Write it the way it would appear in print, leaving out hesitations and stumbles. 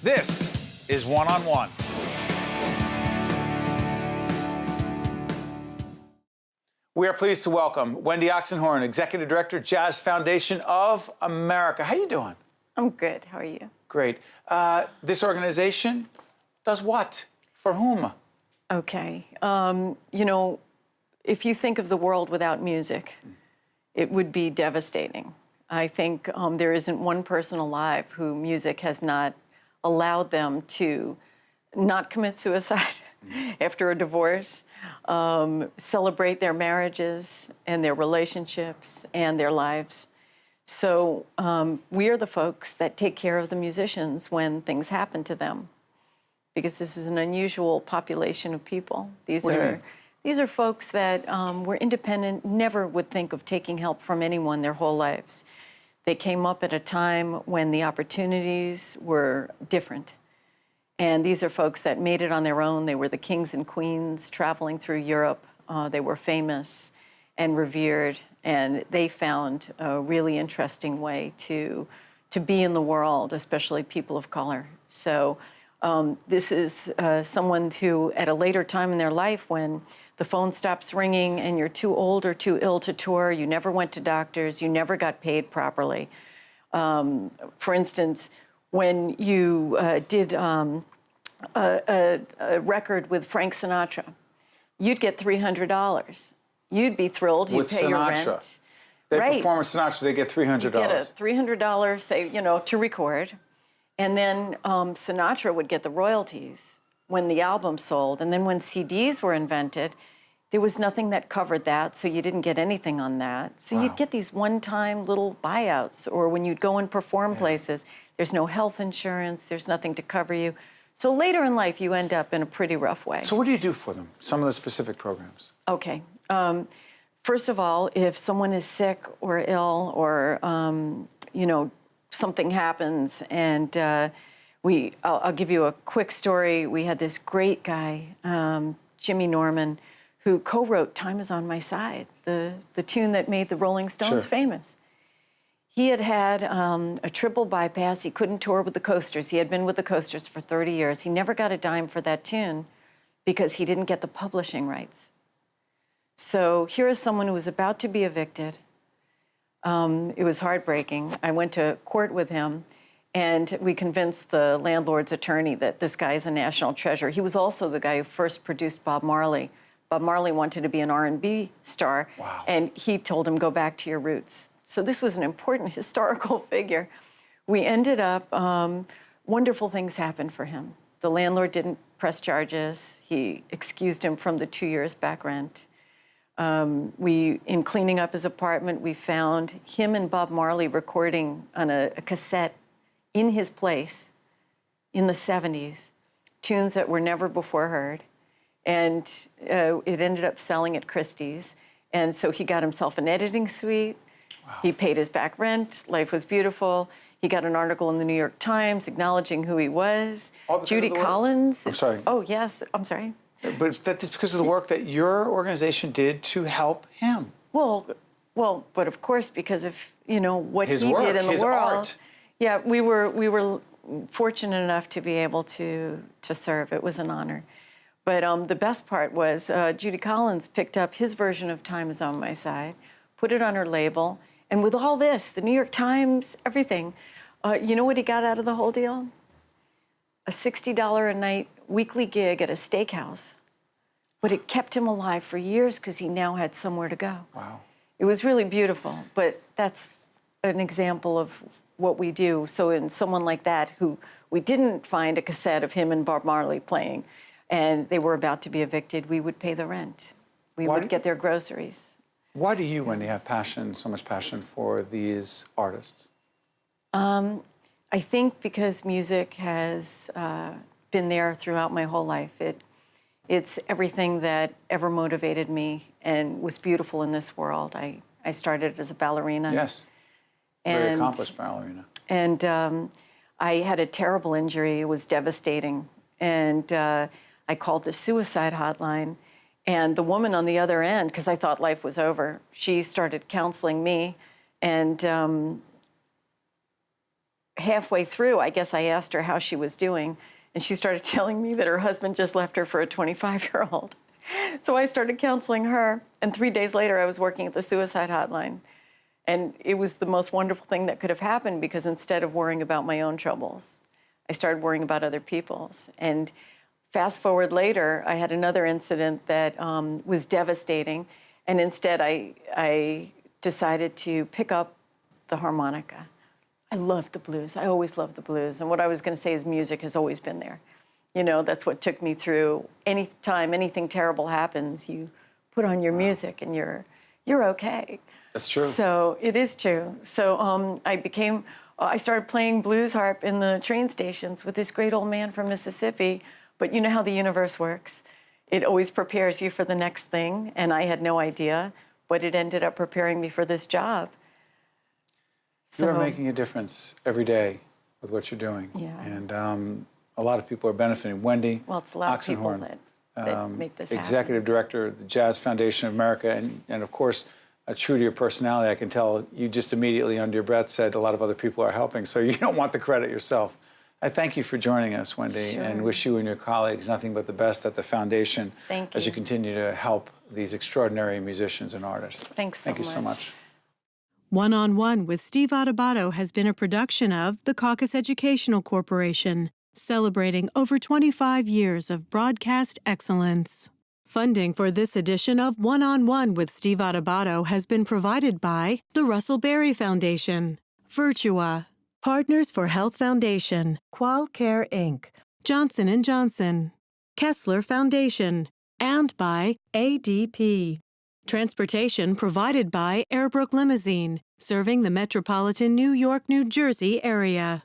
This is One on One. We are pleased to welcome Wendy Oxenhorn, Executive Director, Jazz Foundation of America. How you doing? I'm good. How are you? Great. This organization does what? For whom? Okay. You know, if you think of the world without music, it would be devastating. I think there isn't one person alive who music has not allowed them to not commit suicide after a divorce, celebrate their marriages and their relationships and their lives. So we are the folks that take care of the musicians when things happen to them, because this is an unusual population of people. These are folks that were independent, never would think of taking help from anyone their whole lives. They came up at a time when the opportunities were different. And these are folks that made it on their own. They were the kings and queens traveling through Europe. They were famous and revered, and they found a really interesting way to be in the world, especially people of color. So this is someone who, at a later time in their life, when the phone stops ringing and you're too old or too ill to tour, you never went to doctors, you never got paid properly. For instance, when you did a record with Frank Sinatra, you'd get $300. You'd be thrilled. You'd pay your rent. They perform with Sinatra, they get $300. You get a $300, say, you know, to record. And then Sinatra would get the royalties when the album sold. And then when CDs were invented, there was nothing that covered that, so you didn't get anything on that. So you'd get these one-time little buyouts, or when you'd go and perform places, there's no health insurance, there's nothing to cover you. So later in life, you end up in a pretty rough way. So what do you do for them? Some of the specific programs. Okay. First of all, if someone is sick or ill, or you know, something happens, and I'll give you a quick story. We had this great guy, Jimmy Norman, who co-wrote "Time Is on My Side," the tune that made the Rolling Stones famous. He had a triple bypass. He couldn't tour with the Coasters. He had been with the Coasters for 30 years. He never got a dime for that tune because he didn't get the publishing rights. So here is someone who was about to be evicted. It was heartbreaking. I went to court with him, and we convinced the landlord's attorney that this guy is a national treasure. He was also the guy who first produced Bob Marley. Bob Marley wanted to be an R&B star, and he told him, go back to your roots. So this was an important historical figure. We ended up, wonderful things happened for him. The landlord didn't press charges. He excused him from the 2 years back rent. In cleaning up his apartment, we found him and Bob Marley recording on a cassette in his place in the 70s, tunes that were never before heard. And it ended up selling at Christie's. And so he got himself an editing suite. He paid his back rent. Life was beautiful. He got an article in the New York Times acknowledging who he was. Judy Collins. I'm sorry. Oh, yes. I'm sorry. But that's because of the work that your organization did to help him. Well, but of course, because of, you know, what he did in the his world. Art. Yeah, we were fortunate enough to be able to serve. It was an honor. But the best part was Judy Collins picked up his version of "Time Is on My Side," put it on her label, and with all this, the New York Times, everything, you know what he got out of the whole deal? A $60 a night weekly gig at a steakhouse. But it kept him alive for years because he now had somewhere to go. Wow. It was really beautiful, but that's an example of what we do. So in someone like that, who we didn't find a cassette of him and Bob Marley playing, and they were about to be evicted, we would pay the rent. We would get their groceries. Why do you, Wendy, have so much passion for these artists? I think because music has been there throughout my whole life. It's everything that ever motivated me and was beautiful in this world. I started as a ballerina. Yes, very accomplished ballerina. And I had a terrible injury. It was devastating. And I called the suicide hotline. And the woman on the other end, because I thought life was over, she started counseling me and halfway through, I guess I asked her how she was doing, and she started telling me that her husband just left her for a 25-year-old. So I started counseling her, and 3 days later, I was working at the suicide hotline. And it was the most wonderful thing that could have happened, because instead of worrying about my own troubles, I started worrying about other people's. And fast forward later, I had another incident that was devastating, and instead I decided to pick up the harmonica. I love the blues. I always loved the blues. And what I was going to say is music has always been there. You know, that's what took me through. Anytime anything terrible happens, you put on your music and you're okay. That's true. So it is true. So I started playing blues harp in the train stations with this great old man from Mississippi. But you know how the universe works. It always prepares you for the next thing. And I had no idea, but it ended up preparing me for this job. You are making a difference every day with what you're doing. Yeah. And a lot of people are benefiting. Wendy Well, it's a lot of people Oxenhorn, that make this happen. Executive Director of the Jazz Foundation of America, and of course, true to your personality, I can tell you just immediately under your breath said a lot of other people are helping, so you don't want the credit yourself. I thank you for joining us, Wendy, Sure. and wish you and your colleagues nothing but the best at the foundation Thank as you you. continue to help these extraordinary musicians and artists. Thanks so Thank you so much. much. One-on-One with Steve Adubato has been a production of the Caucus Educational Corporation, celebrating over 25 years of broadcast excellence. Funding for this edition of One-on-One with Steve Adubato has been provided by the Russell Berry Foundation, Virtua, Partners for Health Foundation, Qualcare Inc., Johnson & Johnson, Kessler Foundation, and by ADP. Transportation provided by Airbrook Limousine, serving the metropolitan New York, New Jersey area.